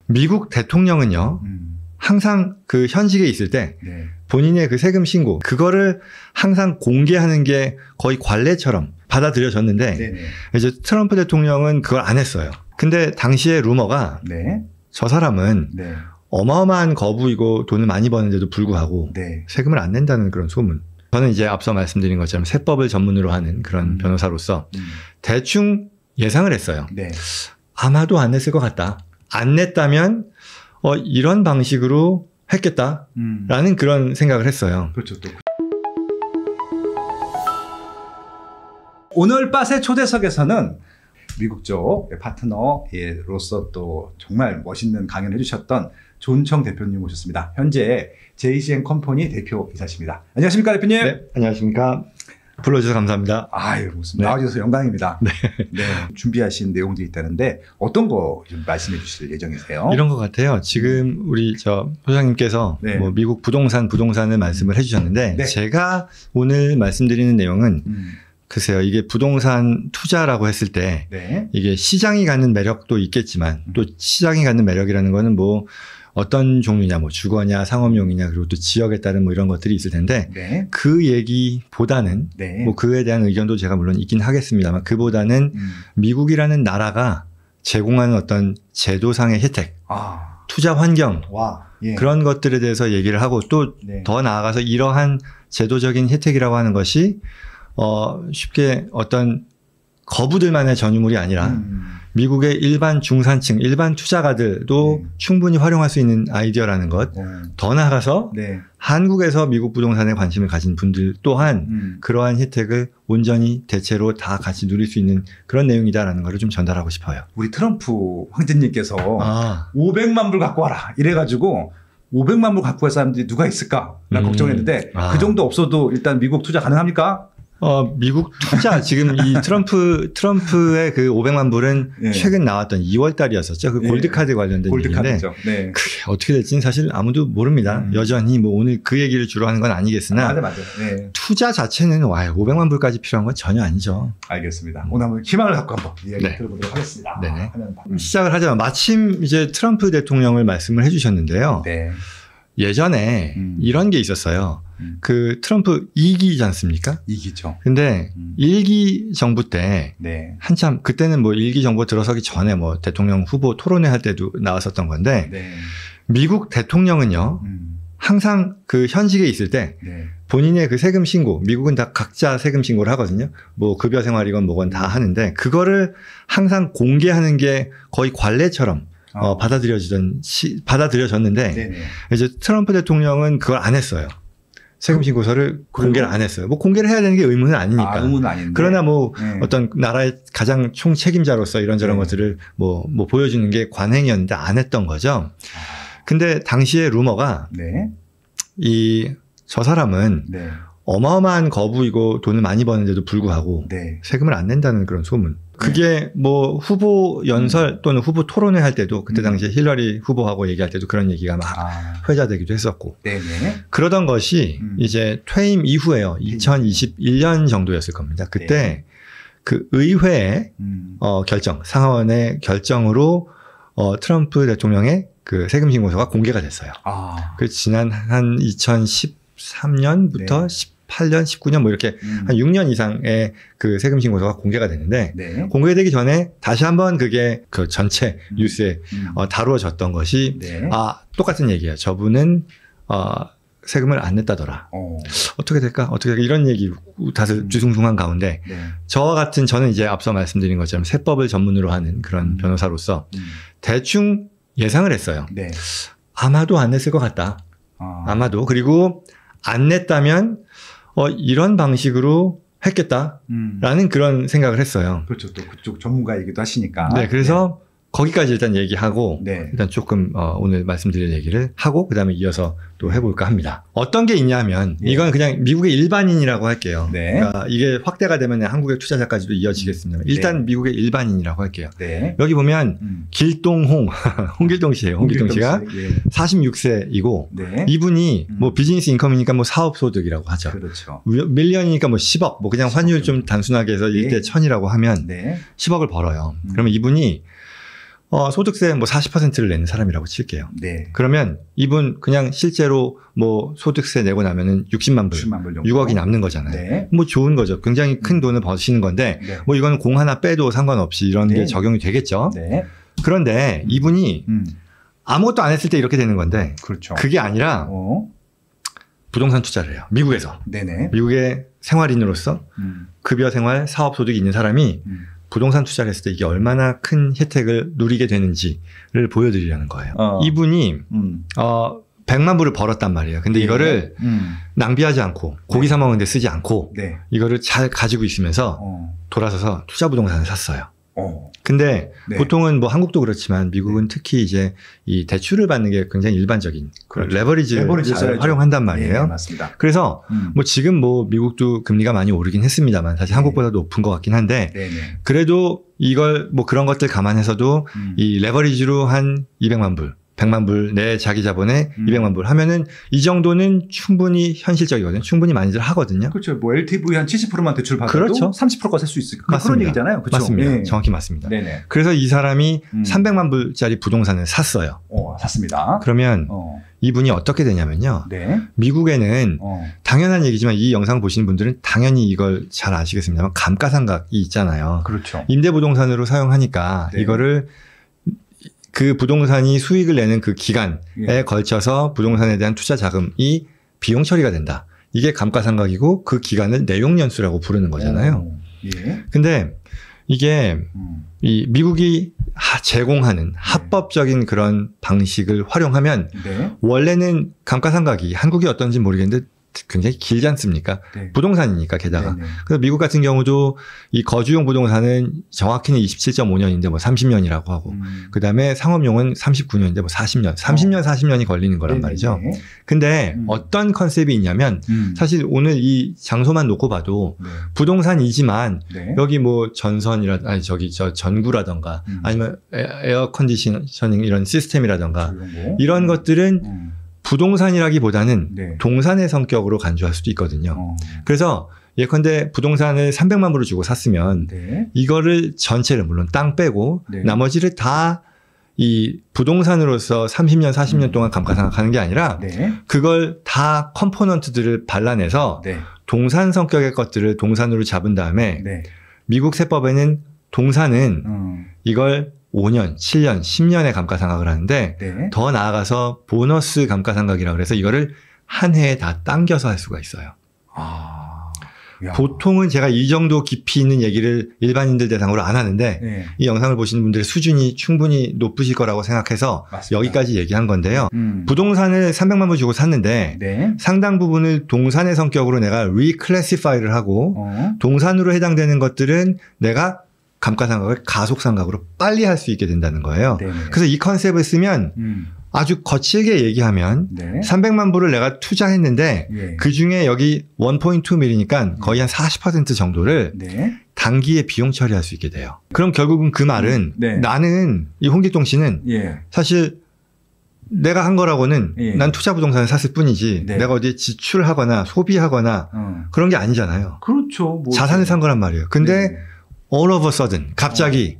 미국 대통령은요, 항상 그 현직에 있을 때 네. 본인의 그 세금 신고, 그거를 항상 공개하는 게 거의 관례처럼 받아들여졌는데, 네네. 이제 트럼프 대통령은 그걸 안 했어요. 근데 당시에 루머가 네. 저 사람은 네. 어마어마한 거부이고 돈을 많이 버는데도 불구하고 네. 세금을 안 낸다는 그런 소문. 저는 이제 앞서 말씀드린 것처럼 세법을 전문으로 하는 그런 변호사로서 대충 예상을 했어요. 네. 아마도 안 냈을 것 같다. 안 냈다면 이런 방식으로 했겠다라는 그런 생각을 했어요. 그렇죠. 또. 오늘 팟의 초대석에서는 미국 쪽 파트너로서 또 정말 멋있는 강연을 해주셨던 존청 대표님 모셨습니다. 현재 JCN 컴퍼니 대표이사십니다. 안녕하십니까, 대표님? 네, 안녕하십니까. 불러주셔서 감사합니다. 아유, 무슨 네. 나와주셔서 영광입니다. 네. 네. 준비하신 내용들이 있다는데 어떤 거 좀 말씀해 주실 예정이세요? 이런 것 같아요. 지금 우리 소장님께서 네. 뭐 미국 부동산을 말씀을 해주셨는데 네. 제가 오늘 말씀드리는 내용은 글쎄요, 이게 부동산 투자라고 했을 때 네. 이게 시장이 갖는 매력도 있겠지만 또 시장이 갖는 매력이라는 거는 뭐 어떤 종류냐, 뭐 주거냐, 상업용이냐, 그리고 또 지역에 따른 뭐 이런 것들이 있을 텐데 네. 그 얘기보다는 네. 뭐 그에 대한 의견도 제가 물론 있긴 하겠습니다만 그보다는 미국이라는 나라가 제공하는 어떤 제도상의 혜택, 아. 투자 환경, 와. 예. 그런 것들에 대해서 얘기를 하고 또 더 네. 나아가서 이러한 제도적인 혜택이라고 하는 것이 쉽게 어떤 거부들만의 전유물이 아니라 미국의 일반 중산층, 일반 투자가들도 충분히 활용할 수 있는 아이디어라는 것. 더 나아가서 네. 한국에서 미국 부동산에 관심을 가진 분들 또한 그러한 혜택을 온전히 대체로 다 같이 누릴 수 있는 그런 내용이다라는 것을 좀 전달하고 싶어요. 우리 트럼프 황제님께서 아, 500만 불 갖고 와라 이래가지고 500만 불 갖고 갈 사람들이 누가 있을까? 나 걱정했는데 아. 그 정도 없어도 일단 미국 투자 가능합니까? 미국 투자 지금 이 트럼프의 그 500만 불은 예. 최근 나왔던 2월 달이었었죠. 그 예. 골드카드 관련된 얘기인데 골드카드죠. 네. 그게 어떻게 될지는 사실 아무도 모릅니다. 여전히 뭐 오늘 그 얘기를 주로 하는 건 아니겠으나 맞아. 네. 투자 자체는 500만 불까지 필요한 건 전혀 아니죠. 알겠습니다. 오늘 한번 희망을 갖고 한번 이야기 네. 들어보도록 하겠습니다. 네네. 하면 시작을 하자면 마침 이제 트럼프 대통령을 말씀을 해주셨는데요. 네. 예전에 이런 게 있었어요. 그 트럼프 2기지 않습니까? 이기죠. 근데 1기 정부 때 네. 한참 그때는 뭐 1기 정부 들어서기 전에 뭐 대통령 후보 토론회 할 때도 나왔었던 건데 네. 미국 대통령은요 항상 그 현직에 있을 때 네. 본인의 그 세금 신고, 미국은 다 각자 세금 신고를 하거든요. 뭐 급여 생활이건 뭐건 다 하는데 그거를 항상 공개하는 게 거의 관례처럼 받아들여졌는데 네네. 이제 트럼프 대통령은 그걸 안 했어요. 세금 신고서를 공개를 안 했어요. 뭐 공개를 해야 되는 게 의무는 아니니까. 의무는 아닌데. 그러나 뭐 네. 어떤 나라의 가장 총책임자로서 이런저런 네. 것들을 뭐 보여주는 게 관행이었는데 안 했던 거죠. 근데 당시에 루머가 네. 저 사람은 네. 어마어마한 거부이고 돈을 많이 버는데도 불구하고 네. 세금을 안 낸다는 그런 소문. 그게 뭐 후보 연설 또는 후보 토론회 할 때도 그때 당시에 힐러리 후보하고 얘기할 때도 그런 얘기가 막 회자되기도 했었고. 네네. 그러던 것이 이제 퇴임 이후에요. 2021년 정도였을 겁니다. 그때 네. 그 의회의 상하원의 결정으로 트럼프 대통령의 그 세금 신고서가 공개가 됐어요. 그 지난 한 2013년부터 18년, 19년 뭐 이렇게 한 6년 이상의 그 세금 신고서가 공개가 됐는데 네. 공개되기 전에 다시 한번 그게 그 전체 뉴스에 다루어졌던 것이 네. 똑같은 얘기예요. 저분은 세금을 안 냈다더라. 어떻게 될까? 이런 얘기 다들 뒤숭숭한 가운데 네. 저와 같은 저는 이제 앞서 말씀드린 것처럼 세법을 전문으로 하는 그런 변호사로서 대충 예상을 했어요. 네. 아마도 안 냈을 것 같다. 아마도. 그리고 안 냈다면 이런 방식으로 했겠다라는 그런 생각을 했어요. 그렇죠. 또 그쪽 전문가이기도 하시니까. 네, 그래서 거기까지 일단 얘기하고 네. 일단 조금 오늘 말씀드릴 얘기를 하고 그다음에 이어서 또 해볼까 합니다. 어떤 게 있냐면 이건 그냥 미국의 일반인이라고 할게요. 네. 그러니까 이게 확대가 되면 한국의 투자자까지도 이어지겠습니다. 일단 미국의 일반인이라고 할게요. 네. 여기 보면 길동홍, 홍길동 씨예요. 홍길동 씨가 46세이고 네. 이분이 뭐 비즈니스 인컴이니까 뭐 사업 소득이라고 하죠. 그렇죠. 밀리언이니까 뭐 10억, 뭐 그냥 환율 좀 단순하게 해서 1대 1000이라고 하면 네. 10억을 벌어요. 그러면 이분이 소득세 뭐 40%를 내는 사람이라고 칠게요. 네. 그러면 이분 그냥 실제로 뭐 소득세 내고 나면은 60만 불, 6억이 남는 거잖아요. 네. 뭐 좋은 거죠. 굉장히 큰 돈을 버시는 건데 네. 뭐 이거는 공 하나 빼도 상관없이 이런 네. 게 적용이 되겠죠. 네. 그런데 이분이 아무것도 안 했을 때 이렇게 되는 건데 그렇죠. 그게 아니라 부동산 투자를 해요. 미국에서. 네네. 미국의 생활인으로서 급여 생활 사업 소득이 있는 사람이 부동산 투자를 했을 때 이게 얼마나 큰 혜택을 누리게 되는지를 보여드리려는 거예요. 이분이 100만 불을 벌었단 말이에요. 근데 이거를 낭비하지 않고 고기 사 먹는 데 쓰지 않고 네. 이거를 잘 가지고 있으면서 돌아서서 투자 부동산을 샀어요. 근데 네. 보통은 뭐 한국도 그렇지만 미국은 특히 이제 이 대출을 받는 게 굉장히 일반적인 그렇죠. 레버리지를 활용한단 말이에요. 네, 맞습니다. 그래서 뭐 지금 뭐 미국도 금리가 많이 오르긴 했습니다만 사실 한국보다 높은 것 같긴 한데 네네. 그래도 이걸 뭐 그런 것들 감안해서도 이 레버리지로 한 200만 불 100만 불 내 자기 자본에 200만 불 하면은 이 정도는 충분히 현실적이거든요. 충분히 많이들 하거든요. 그렇죠. 뭐 LTV 한 70%만 대출 받아도 그렇죠. 30%가 살 수 있을까? 맞습니다. 그런 얘기잖아요. 그렇죠? 맞습니다. 네. 정확히 맞습니다. 네네. 그래서 이 사람이 300만 불짜리 부동산을 샀어요. 샀습니다. 그러면 이분이 어떻게 되냐면요. 네. 미국에는 당연한 얘기지만 이 영상 보시는 분들은 당연히 이걸 잘 아시겠습니다만 감가상각이 있잖아요. 그렇죠. 임대부동산으로 사용하니까 네. 이거를 그 부동산이 수익을 내는 그 기간에 걸쳐서 부동산에 대한 투자 자금이 비용 처리가 된다. 이게 감가상각이고 그 기간을 내용연수라고 부르는 거잖아요. 예. 근데 이게 이 미국이 제공하는 합법적인 그런 방식을 활용하면 네. 원래는 감가상각이 한국이 어떤지 모르겠는데 굉장히 길지 않습니까? 네. 부동산이니까 게다가. 네네. 그래서 미국 같은 경우도 이 거주용 부동산은 정확히는 27.5년인데 뭐 30년이라고 하고 그다음에 상업용은 39년인데 뭐 40년. 40년이 걸리는 거란 말이죠. 네네. 근데 어떤 컨셉이 있냐면 사실 오늘 이 장소만 놓고 봐도 네. 부동산이지만 네. 여기 뭐 전선이라 아니 저기 저 전구라던가 아니면 에어 컨디셔닝 이런 시스템이라던가 이런 것들은 부동산이라기보다는 네. 동산의 성격으로 간주할 수도 있거든요. 그래서 예컨대 부동산을 300만 불을 주고 샀으면 네. 이거를 전체를 물론 땅 빼고 네. 나머지를 다 이 부동산으로서 30년 40년 동안 감가상각하는 게 아니라 네. 그걸 다 컴포넌트들을 발라내서 네. 동산 성격의 것들을 동산으로 잡은 다음에 네. 미국 세법에는 동산은 이걸 5년, 7년, 10년의 감가상각을 하는데 네. 더 나아가서 보너스 감가상각이라고 해서 이거를 한 해에 다 당겨서 할 수가 있어요. 야. 보통은 제가 이 정도 깊이 있는 얘기를 일반인들 대상으로 안 하는데 네. 이 영상을 보시는 분들의 수준이 충분히 높으실 거라고 생각해서 맞습니다. 여기까지 얘기한 건데요. 부동산을 300만 불 주고 샀는데 네. 상당 부분을 동산의 성격으로 내가 리클래시파이를 하고 동산으로 해당되는 것들은 내가 감가상각을 가속상각으로 빨리 할 수 있게 된다는 거예요. 네네. 그래서 이 컨셉을 쓰면 아주 거칠게 얘기하면 네. 300만 불을 내가 투자했는데 예. 그중에 여기 1.2mm니까 거의 한 40% 정도를 네. 단기에 비용 처리할 수 있게 돼요. 그럼 결국은 그 말은 네. 나는 이 홍길동 씨는 예. 사실 내가 한 거라고는 예. 난 투자 부동산을 샀을 뿐이지 네. 내가 어디에 지출하거나 소비하거나 그런 게 아니잖아요. 그렇죠. 뭐 자산을 산 거란 말이에요. 근데 네. all of a sudden 갑자기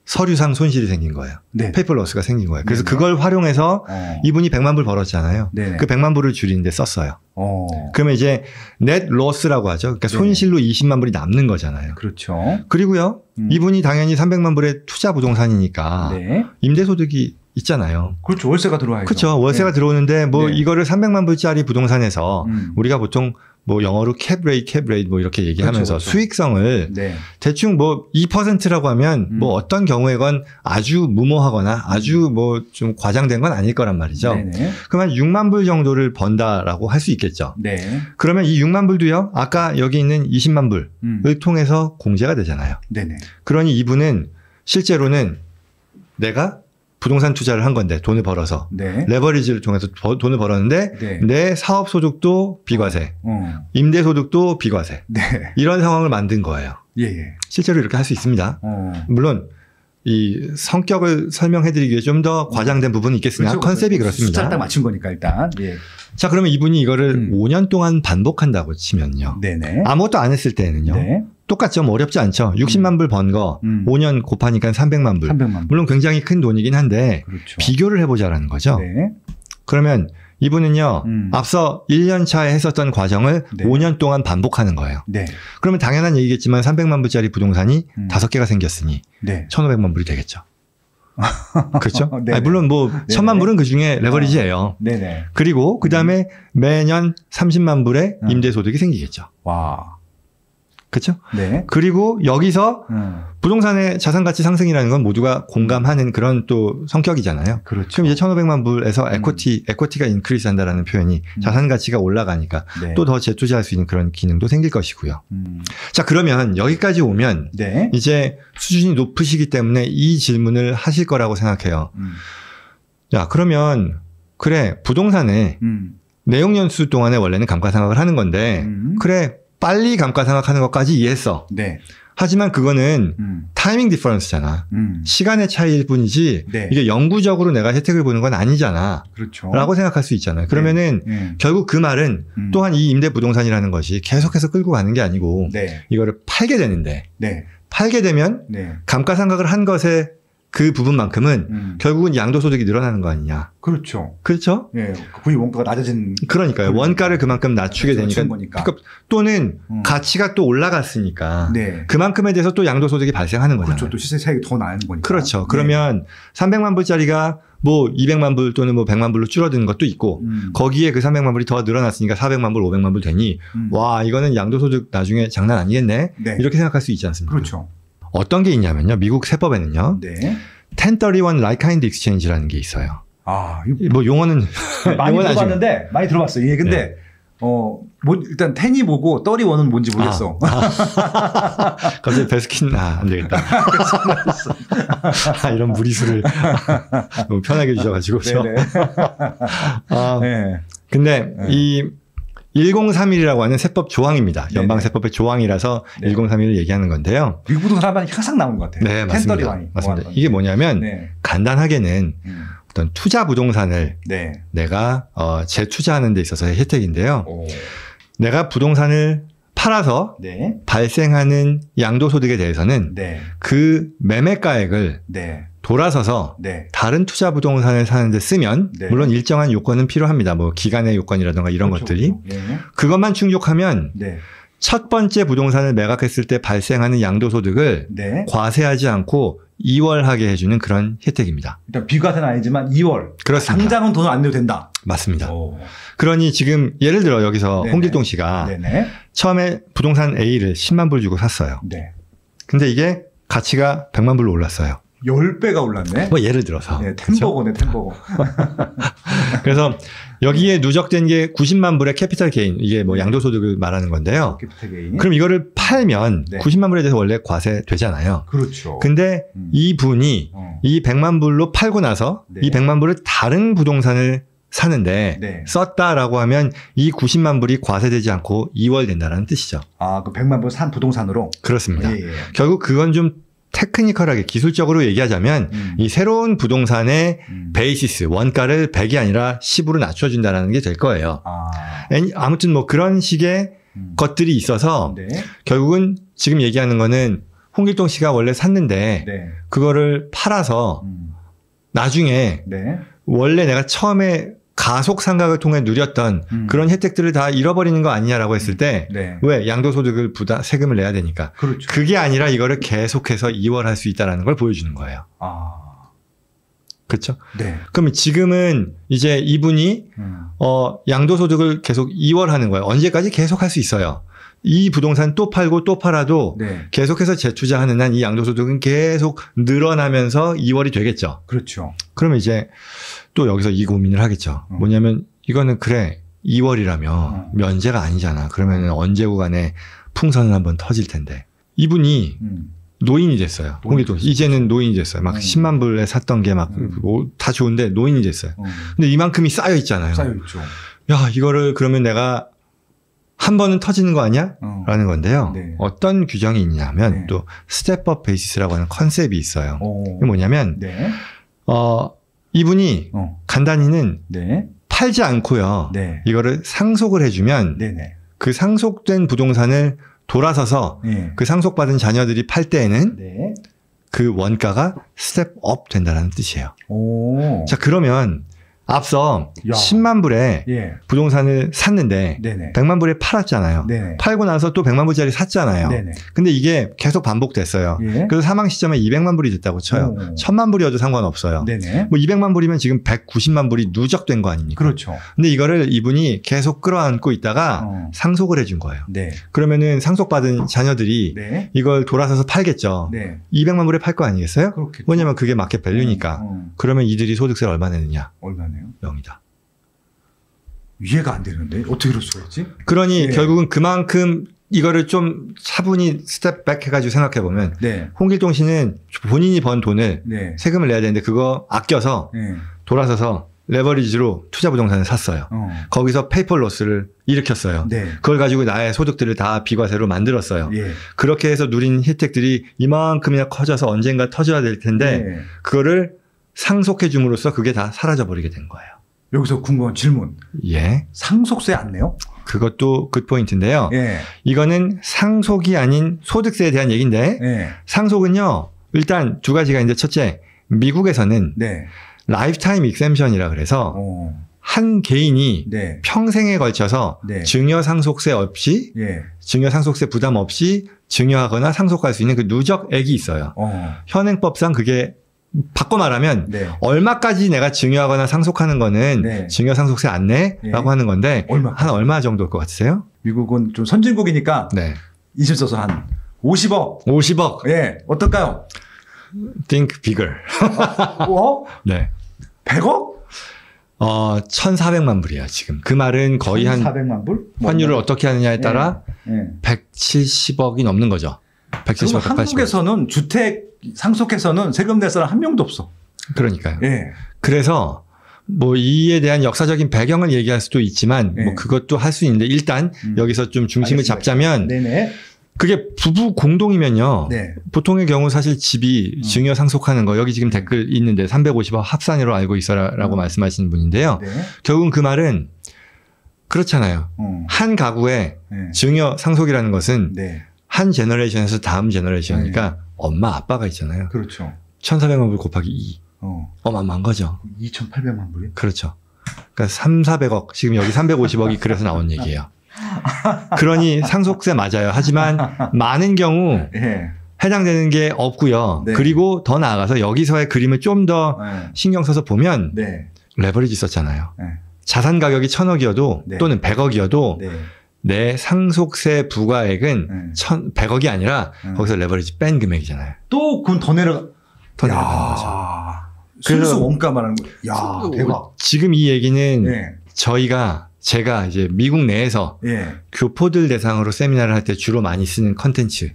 서류상 손실이 생긴 거예요. 네. 페이퍼로스가 생긴 거예요. 그래서 네네. 그걸 활용해서 이분이 100만 불 벌었잖아요. 네네. 그 100만 불을 줄이는데 썼어요. 그러면 이제 net loss라고 하죠. 그러니까 네네. 손실로 20만 불이 남는 거잖아요. 그렇죠. 그리고요. 이분이 당연히 300만 불의 투자 부동산이니까 네. 임대소득이 있잖아요. 그렇죠. 월세가 들어와야죠. 그렇죠. 월세가 네. 들어오는데 뭐 네. 이거를 300만 불짜리 부동산에서 우리가 보통 뭐 영어로 캡레이트 뭐 이렇게 얘기하면서 그렇죠. 수익성을 네. 대충 뭐 2%라고 하면 뭐 어떤 경우에건 아주 무모하거나 아주 뭐 좀 과장된 건 아닐 거란 말이죠. 네네. 그러면 6만 불 정도를 번다라고 할 수 있겠죠. 네. 그러면 이 6만 불도요. 아까 여기 있는 20만 불을 통해서 공제가 되잖아요. 네네. 그러니 이분은 실제로는 내가 부동산 투자를 한 건데 돈을 벌어서 네. 레버리지를 통해서 돈을 벌었는데 네. 내 사업 소득도 비과세, 임대 소득도 비과세 네. 이런 상황을 만든 거예요. 예, 예. 실제로 이렇게 할 수 있습니다. 물론 이 성격을 설명해드리기 위해 좀 더 과장된 부분이 있겠으나 그렇죠. 컨셉이 숫자를 그렇습니다. 딱 맞춘 거니까 일단. 예. 자, 그러면 이분이 이거를 5년 동안 반복한다고 치면요. 네네. 아무것도 안 했을 때는요. 네. 똑같죠. 뭐 어렵지 않죠. 60만 불 번 거 5년 곱하니까 300만 불. 300만 불. 물론 굉장히 큰 돈이긴 한데 그렇죠. 비교를 해보자라는 거죠. 네. 그러면 이분은요. 앞서 1년 차에 했었던 과정을 네. 5년 동안 반복하는 거예요. 네. 그러면 당연한 얘기겠지만 300만 불짜리 부동산이 5개가 생겼으니 네. 1,500만 불이 되겠죠. 그렇죠? 네네. 아니, 물론 뭐 네네. 1,000만 불은 그 중에 레버리지예요. 네네. 그리고 그 다음에 매년 30만 불의 음. 임대소득이 생기겠죠. 와. 그렇죠? 네. 그리고 여기서 부동산의 자산가치 상승이라는 건 모두가 공감하는 그런 또 성격이잖아요. 그렇죠. 그럼 이제 1,500만 불에서 에코티가 인크리스 한다라는 표현이 자산가치가 올라가니까 네. 또 더 재투자할 수 있는 그런 기능도 생길 것이고요. 음. 자, 그러면 여기까지 오면 네. 이제 수준이 높으시기 때문에 이 질문을 하실 거라고 생각해요. 자, 그러면 그래, 부동산에 내용연수 동안에 원래는 감가상각을 하는 건데 그래, 빨리 감가상각하는 것까지 이해했어. 네. 하지만 그거는 타이밍 디퍼런스잖아. 시간의 차이일 뿐이지 네. 이게 영구적으로 내가 혜택을 보는 건 아니잖아. 그렇죠. 라고 생각할 수 있잖아요. 그러면은 네. 결국 그 말은 또한 이 임대부동산이라는 것이 계속해서 끌고 가는 게 아니고 네. 이거를 팔게 되는데 네. 팔게 되면 네. 감가상각을 한 것의 그 부분만큼은 결국은 양도소득이 늘어나는 거 아니냐. 그렇죠. 그렇죠? 예. 구입 원가가 낮아진. 그러니까요. 원가를 그만큼 낮추게 되니까. 거니까. 그러니까 또는 가치가 또 올라갔으니까. 네. 그만큼에 대해서 또 양도소득이 발생하는 거잖아요. 그렇죠. 또 시세 차익이 더 나는 거니까. 그렇죠. 네. 그러면 300만 불짜리가 뭐 200만 불 또는 뭐 100만 불로 줄어드는 것도 있고 거기에 그 300만 불이 더 늘어났으니까 400만 불, 500만 불 되니 와, 이거는 양도소득 나중에 장난 아니겠네. 네. 이렇게 생각할 수 있지 않습니까? 그렇죠. 어떤 게 있냐면요. 미국 세법에는요. 네. 1031 like kind exchange라는 게 있어요. 아, 이거 뭐 용어는 많이 용어는 아직- 들어봤는데 많이 들어봤어요. 예, 근데 네. 뭐 일단 10이 뭐고 31은 뭔지 모르겠어. 갑자기 베스킨 안 되겠다. 이런 무리수를 너무 편하게 주셔가지고 그렇죠. 네네. 아, 네. 근데 네. 이 1031이라고 하는 세법 조항입니다. 네네. 연방세법의 조항이라서 네. 1031을 얘기하는 건데요. 미국 부동산 하면 항상 나오는 것 같아요. 네, 맞습니다. 1031이. 맞습니다. 이게 뭐냐면 네. 간단하게는 어떤 투자 부동산을 네. 내가 재투자하는 데 있어서의 혜택인데요. 오. 내가 부동산을 팔아서 네. 발생하는 양도소득에 대해서는 네. 그 매매가액을 네. 돌아서서 네. 다른 투자 부동산을 사는데 쓰면 네. 물론 일정한 요건은 필요합니다. 뭐 기간의 요건이라든가 이런 그렇죠, 것들이 그렇죠. 네. 그것만 충족하면 네. 첫 번째 부동산을 매각했을 때 발생하는 양도소득을 네. 과세하지 않고 2월하게 해주는 그런 혜택입니다. 일단 비과세는 아니지만 2월. 그렇습니다. 당장은 돈을 안 내도 된다. 맞습니다. 오. 그러니 지금 예를 들어 여기서 네네. 홍길동 씨가 네네. 처음에 부동산 A를 10만 불 주고 샀어요. 네. 근데 이게 가치가 100만 불로 올랐어요. 10배가 올랐네. 뭐 예를 들어서. 네, 그렇죠? 템버거네, 템버거. 그래서 여기에 누적된 게 90만 불의 캐피탈 게인, 이게 뭐 양도소득을 말하는 건데요. 캐피탈 게인. 그럼 이거를 팔면 네. 90만 불에 대해서 원래 과세되잖아요. 그렇죠. 근데 이 분이 어. 이 100만 불로 팔고 나서 네. 이 100만 불을 다른 부동산을 사는데 네. 썼다라고 하면 이 90만 불이 과세되지 않고 2월 된다는 뜻이죠. 아, 그 100만 불 산 부동산으로. 그렇습니다. 예, 예. 결국 그건 좀 테크니컬하게 기술적으로 얘기하자면 이 새로운 부동산의 베이시스, 원가를 100이 아니라 10으로 낮춰준다는 게 될 거예요. 아. 아무튼 뭐 그런 식의 것들이 있어서 네. 결국은 지금 얘기하는 거는 홍길동 씨가 원래 샀는데 네. 그거를 팔아서 나중에 네. 원래 내가 처음에 가속 상각을 통해 누렸던 그런 혜택들을 다 잃어버리는 거 아니냐라고 했을 때 네. 왜 양도소득을 세금을 내야 되니까 그렇죠. 그게 아니라 이거를 계속해서 2월 할 수 있다는 걸 보여주는 거예요. 아. 그렇죠? 네. 그럼 지금은 이제 이분이 양도소득을 계속 2월 하는 거예요. 언제까지 계속 할 수 있어요. 이 부동산 또 팔고 또 팔아도 네. 계속해서 재투자하는 한 이 양도소득은 계속 늘어나면서 2월이 되겠죠. 그렇죠. 그러면 이제 또 여기서 이 고민을 하겠죠. 뭐냐면 이거는 그래 2월이라며 면제가 아니잖아. 그러면 언제 구간에 풍선은 한번 터질 텐데. 이분이 노인이 됐어요. 홍길동 씨. 이제는 노인이 됐어요. 막 10만 불에 샀던 게 막 다 좋은데 노인이 됐어요. 근데 이만큼이 쌓여 있잖아요. 쌓여있죠. 야, 이거를 그러면 내가 한 번은 터지는 거 아니야? 라는 건데요. 네. 어떤 규정이 있냐면 네. 또 스텝업 베이시스라고 하는 컨셉이 있어요. 오. 이게 뭐냐면 네. 이분이 간단히는 네. 팔지 않고요. 네. 이거를 상속을 해주면 네네. 그 상속된 부동산을 돌아서서 네. 그 상속받은 자녀들이 팔 때에는 네. 그 원가가 스텝업 된다는 뜻이에요. 오. 자, 그러면 앞서 야. 10만 불에 예. 부동산을 샀는데 네네. 100만 불에 팔았잖아요. 네네. 팔고 나서 또 100만 불짜리 샀잖아요. 네네. 근데 이게 계속 반복됐어요. 예. 그래서 사망 시점에 200만 불이 됐다고 쳐요. 오. 1000만 불이어도 상관없어요. 네네. 뭐 200만 불이면 지금 190만 불이 누적된 거 아닙니까? 그렇죠. 근데 이거를 이분이 계속 끌어안고 있다가 상속을 해준 거예요. 네. 그러면은 상속받은 자녀들이 네. 이걸 돌아서서 팔겠죠. 네. 200만 불에 팔 거 아니겠어요? 그렇겠죠. 왜냐면 그게 마켓 밸류니까. 그러면 이들이 소득세를 얼마 내느냐? 얼마네요? 0이다. 이해가 안 되는데 어떻게 그럴 수가 있지? 그러니 예. 결국은 그만큼 이거를 좀 차분히 스텝백 해가지고 생각해보면 네. 홍길동 씨는 본인이 번 돈을 네. 세금을 내야 되는데 그거 아껴서 네. 돌아서서 레버리지로 투자 부동산을 샀어요. 거기서 페이퍼 로스를 일으켰어요. 네. 그걸 가지고 나의 소득들을 다 비과세로 만들었어요. 예. 그렇게 해서 누린 혜택들이 이만큼이나 커져서 언젠가 터져야 될 텐데 네. 그거를 상속해 줌으로써 그게 다 사라져 버리게 된 거예요. 여기서 궁금한 질문. 예. 상속세 안 내요? 그것도 굿 포인트인데요. 예. 이거는 상속이 아닌 소득세에 대한 얘기인데 예. 상속은요. 일단 두 가지가 있는데 첫째, 미국에서는 네. 라이프타임 익셈션이라 그래서 한 개인이 네. 평생에 걸쳐서 네. 증여 상속세 없이 예. 증여 상속세 부담 없이 증여하거나 상속할 수 있는 그 누적액이 있어요. 현행법상 그게 바꿔 말하면 네. 얼마까지 내가 증여하거나 상속하는 거는 네. 증여 상속세 안 내라고 네. 하는 건데 얼마? 한 얼마 정도일 것 같으세요? 미국은 좀 선진국이니까 네. 이심 써서 한 50억. 50억. 예. 어떨까요? Think bigger. 네. 100억? 1,400만 불이에요, 지금. 그 말은 거의 한 400만 불? 환율을 어떻게 하느냐에 따라 예. 170억이 넘는 거죠. 170억, 180억. 한국에서는 주택 상속해서는 세금 낼 사람 한 명도 없어. 그러니까요. 예. 그래서 뭐 이에 대한 역사적인 배경을 얘기할 수도 있지만 네. 뭐 그것도 할 수 있는데 일단 여기서 좀 중심을 알겠습니다. 잡자면 네네. 그게 부부 공동이면요. 네. 보통의 경우 사실 집이 증여 상속하는 거 여기 지금 댓글 있는데 350억 합산으로 알고 있어라라고 말씀하시는 분인데요. 네. 결국은 그 말은 그렇잖아요. 한 가구의 네. 증여 상속이라는 것은 네. 한 제너레이션에서 다음 제너레이션이니까 엄마 아빠가 있잖아요. 그렇죠. 1,400만 불 곱하기 2. 어마어마한 거죠. 2,800만 불이요? 그렇죠. 그러니까 3,400억. 지금 여기 350억이 그래서 나온 얘기예요. 그러니 상속세 맞아요. 하지만 많은 경우 예. 해당되는 게 없고요. 네. 그리고 더 나아가서 여기서의 그림을 좀 더 네. 신경 써서 보면 네. 레버리지 썼잖아요. 네. 자산 가격이 1,000억이어도 네. 또는 100억이어도 네. 내 상속세 부과액은 네. 1,100억이 아니라 거기서 레버리지 뺀 금액이잖아요. 또 그건 더 내려가는 거죠. 순수 원가 말하는 거. 야, 대박. 지금 이 얘기는 예. 제가 이제 미국 내에서 예. 교포들 대상으로 세미나를 할 때 주로 많이 쓰는 컨텐츠.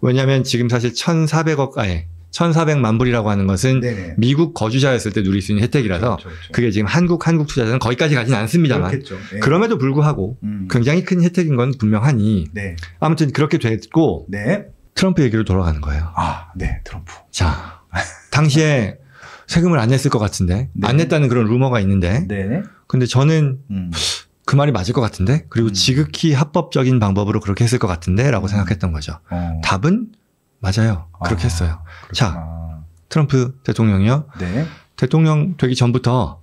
왜냐하면 지금 사실 1,400만 불이라고 하는 것은 네네. 미국 거주자였을 때 누릴 수 있는 혜택이라서 그렇죠. 그게 지금 한국 투자자는 거기까지 가진 않습니다만 그렇겠죠. 예. 그럼에도 불구하고 굉장히 큰 혜택인 건 분명하니 네. 아무튼 그렇게 됐고 네. 트럼프 얘기로 돌아가는 거예요. 아, 네. 트럼프. 자, 당시에 세금을 안 냈을 것 같은데 네. 안 냈다는 그런 루머가 있는데 네. 근데 저는 그 말이 맞을 것 같은데 그리고 지극히 합법적인 방법으로 그렇게 했을 것 같은데 라고 생각했던 거죠. 답은 맞아요. 그렇게 했어요. 그렇구나. 자, 트럼프 대통령이요. 네. 대통령 되기 전부터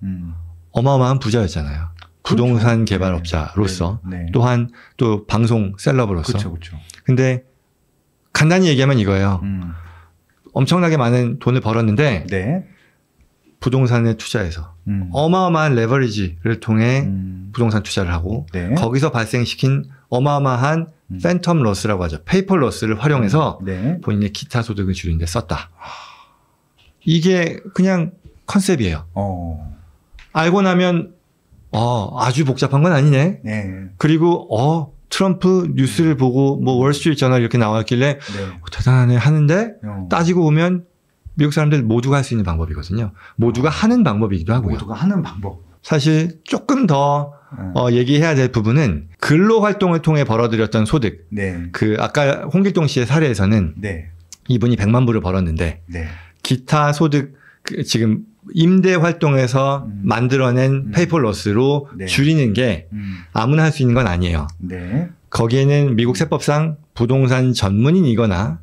어마어마한 부자였잖아요. 부동산 그렇죠. 개발업자로서 네. 네. 또한 또 방송 셀럽으로서. 그렇죠. 그렇죠. 근데 간단히 얘기하면 이거예요. 엄청나게 많은 돈을 벌었는데 네. 부동산에 투자해서 어마어마한 레버리지를 통해 부동산 투자를 하고 네. 거기서 발생시킨 어마어마한 팬텀 로스라고 하죠. 페이퍼 로스를 활용해서 네. 본인의 기타 소득을 줄이는 데 썼다. 이게 그냥 컨셉이에요. 알고 나면 아주 복잡한 건 아니네. 네. 그리고 트럼프 뉴스를 보고 뭐 월스트리트 저널 이렇게 나왔길래 네. 대단하네 하는데 따지고 보면 미국 사람들 모두가 할 수 있는 방법이거든요. 모두가 하는 방법이기도 하고요. 모두가 하는 방법. 사실 조금 더 얘기해야 될 부분은 근로 활동을 통해 벌어들였던 소득. 네. 그 아까 홍길동 씨의 사례에서는 네. 이분이 100만 불을 벌었는데 네. 기타 소득 지금 임대 활동에서 만들어낸 페이퍼 로스로 네. 줄이는 게 아무나 할 수 있는 건 아니에요. 네. 거기에는 미국 세법상 부동산 전문인이거나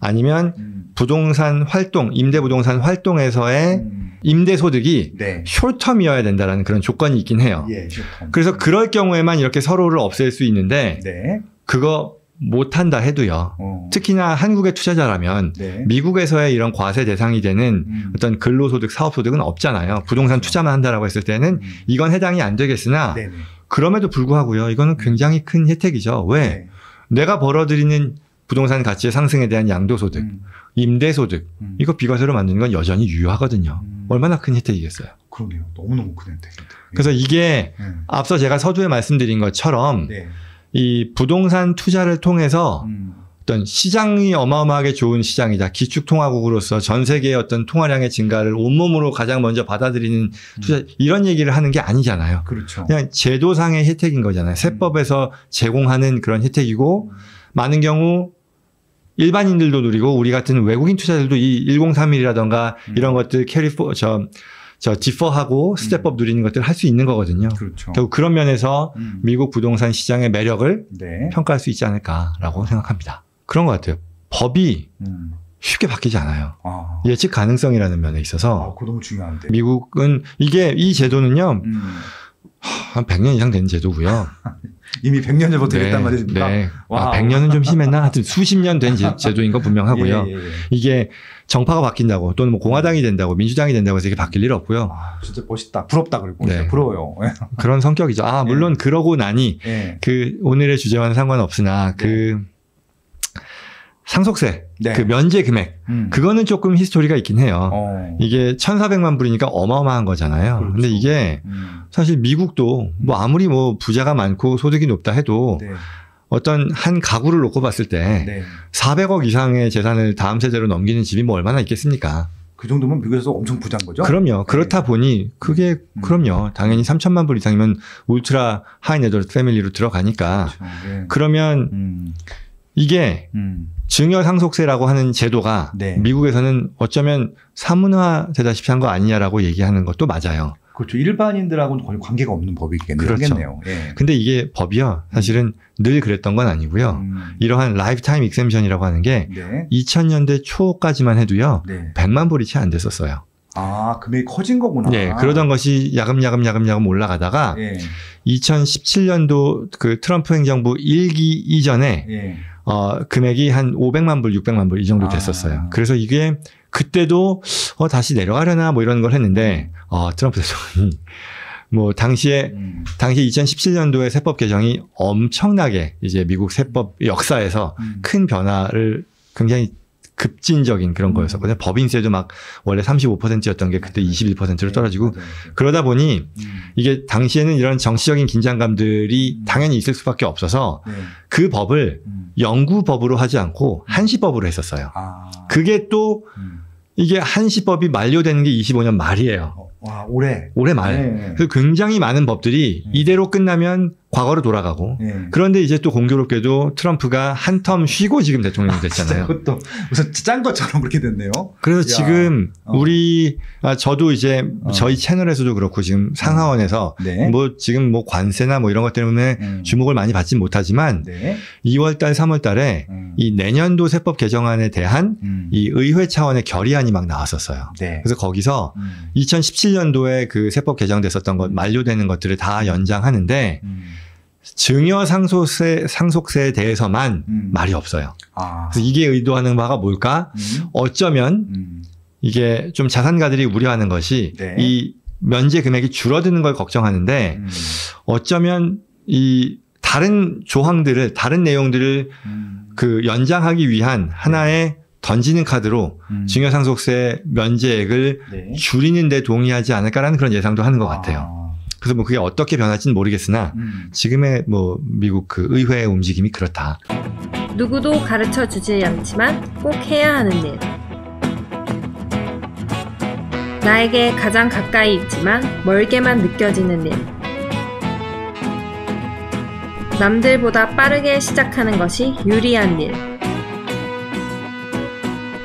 아니면 부동산 활동, 임대부동산 활동에서의 임대소득이 네. 숏텀이어야 된다라는 그런 조건이 있긴 해요. 예, 숏텀. 그래서 그럴 경우에만 이렇게 서로를 없앨 수 있는데 네. 그거 못한다 해도요. 특히나 한국의 투자자라면 네. 미국에서의 이런 과세 대상이 되는 어떤 근로소득, 사업소득은 없잖아요. 부동산 투자만 한다라고 했을 때는 이건 해당이 안 되겠으나 네네. 그럼에도 불구하고요. 이거는 굉장히 큰 혜택이죠. 왜? 네. 내가 벌어들이는 부동산 가치의 상승에 대한 양도소득, 임대소득 이거 비과세로 만드는 건 여전히 유효하거든요. 얼마나 큰 혜택이겠어요. 그러네요. 너무너무 큰 혜택인데. 그래서 이게 앞서 제가 서두에 말씀드린 것처럼 네. 이 부동산 투자를 통해서 어떤 시장이 어마어마하게 좋은 시장이다. 기축통화국으로서 전 세계의 어떤 통화량의 증가를 온몸으로 가장 먼저 받아들이는 투자 이런 얘기를 하는 게 아니잖아요. 그렇죠. 그냥 제도상의 혜택인 거잖아요. 세법에서 제공하는 그런 혜택이고 많은 경우 일반인들도 누리고 우리 같은 외국인 투자자들도 이 1031이라던가 이런 것들 디퍼하고 스텝업 누리는 것들을 할 수 있는 거거든요. 그렇죠. 결국 그런 면에서 미국 부동산 시장의 매력을 네. 평가할 수 있지 않을까라고 생각합니다. 그런 것 같아요. 법이 쉽게 바뀌지 않아요. 아. 예측 가능성이라는 면에 있어서 그거 너무 중요한데. 미국은 이 제도는요. 한 100년 이상 된 제도고요. 이미 100년 전부터 됐단 말이십니까? 네. 100년은 좀 심했나? 하여튼 수십 년 된 제도인 거 분명하고요. 예. 이게 정파가 바뀐다고 또는 뭐 공화당이 된다고 민주당이 된다고 해서 이게 바뀔 일 없고요. 아, 진짜 멋있다. 부럽다. 그리고 네. 부러워요. 그런 성격이죠. 물론 그러고 나니 예. 그 오늘의 주제와는 상관없으나 그 상속세, 네. 그 면제 금액 그거는 조금 히스토리가 있긴 해요. 이게 1,400만 불이니까 어마어마한 거잖아요. 그렇죠. 근데 이게 사실 미국도 뭐 아무리 뭐 부자가 많고 소득이 높다 해도 네. 어떤 한 가구를 놓고 봤을 때 네. 400억 이상의 재산을 다음 세대로 넘기는 집이 뭐 얼마나 있겠습니까? 그 정도면 미국에서 엄청 부자인 거죠? 그럼요. 그렇다 보니 그게 그럼요. 당연히 3천만 불 이상이면 울트라 하이 네트워스 패밀리로 들어가니까 그렇죠. 네. 그러면 이게 증여상속세라고 하는 제도가 네. 미국에서는 어쩌면 사문화되다시피 한 거 아니냐라고 얘기하는 것도 맞아요. 그렇죠. 일반인들하고는 거의 관계가 없는 법이겠네요. 그렇죠. 예. 근데 이게 법이요. 사실은 늘 그랬던 건 아니고요. 이러한 라이프타임 익셈션이라고 하는 게 네. 2000년대 초까지만 해도요. 네. 100만 불이 채 안 됐었어요. 아, 금액이 커진 거구나. 네, 그러던 것이 야금야금 올라가다가 예. 2017년도 그 트럼프 행정부 1기 이전에 예. 금액이 한 500만 불, 600만 불 이 정도 됐었어요. 그래서 이게 그때도 다시 내려가려나 뭐 이런 걸 했는데 트럼프 대통령이 뭐 당시 2017년도에 세법 개정이 엄청나게 이제 미국 세법 역사에서 큰 변화를 굉장히 급진적인 그런 거였었거든요. 법인세도 막 원래 35%였던 게 그때 21%로 떨어지고 그러다 보니 이게 당시에는 이런 정치적인 긴장감들이 당연히 있을 수밖에 없어서 그 법을 영구법으로 하지 않고 한시법으로 했었어요. 그게 또 이게 한시법이 만료되는 게 25년 말이에요. 와, 올해 말. 네. 그래서 굉장히 많은 법들이 이대로 끝나면 과거로 돌아가고. 네. 그런데 이제 또 공교롭게도 트럼프가 한 텀 쉬고 지금 대통령이 됐잖아요. 그것도 무슨 짠 것처럼 그렇게 됐네요. 그래서 지금 저도 이제 저희 채널에서도 그렇고 지금 상하원에서 네. 뭐 지금 뭐 관세나 뭐 이런 것 때문에 주목을 많이 받진 못하지만 네. 2월 달, 3월 달에 이 내년도 세법 개정안에 대한 이 의회 차원의 결의안이 막 나왔었어요. 네. 그래서 거기서 2017년도에 그 세법 개정됐었던 것 만료되는 것들을 다 연장하는데 증여 상속세에 대해서만 말이 없어요. 그래서 이게 의도하는 바가 뭘까? 어쩌면 이게 좀 자산가들이 우려하는 것이 네. 이 면제 금액이 줄어드는 걸 걱정하는데 어쩌면 이 다른 조항들을 다른 내용들을 그 연장하기 위한 하나의 던지는 카드로 증여상속세 면제액을 네. 줄이는 데 동의하지 않을까라는 그런 예상도 하는 것 같아요. 그래서 뭐 그게 어떻게 변할지는 모르겠으나 지금의 뭐 미국 그 의회의 움직임이 그렇다. 누구도 가르쳐 주지 않지만 꼭 해야 하는 일. 나에게 가장 가까이 있지만 멀게만 느껴지는 일. 남들보다 빠르게 시작하는 것이 유리한 일.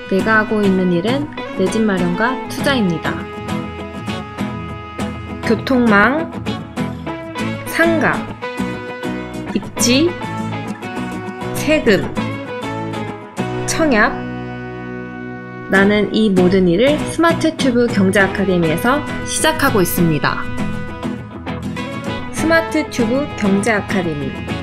내가 하고 있는 일은 내 집 마련과 투자입니다. 교통망, 상가, 입지, 세금, 청약. 나는 이 모든 일을 스마트 튜브 경제 아카데미에서 시작하고 있습니다. 스마트 튜브 경제 아카데미.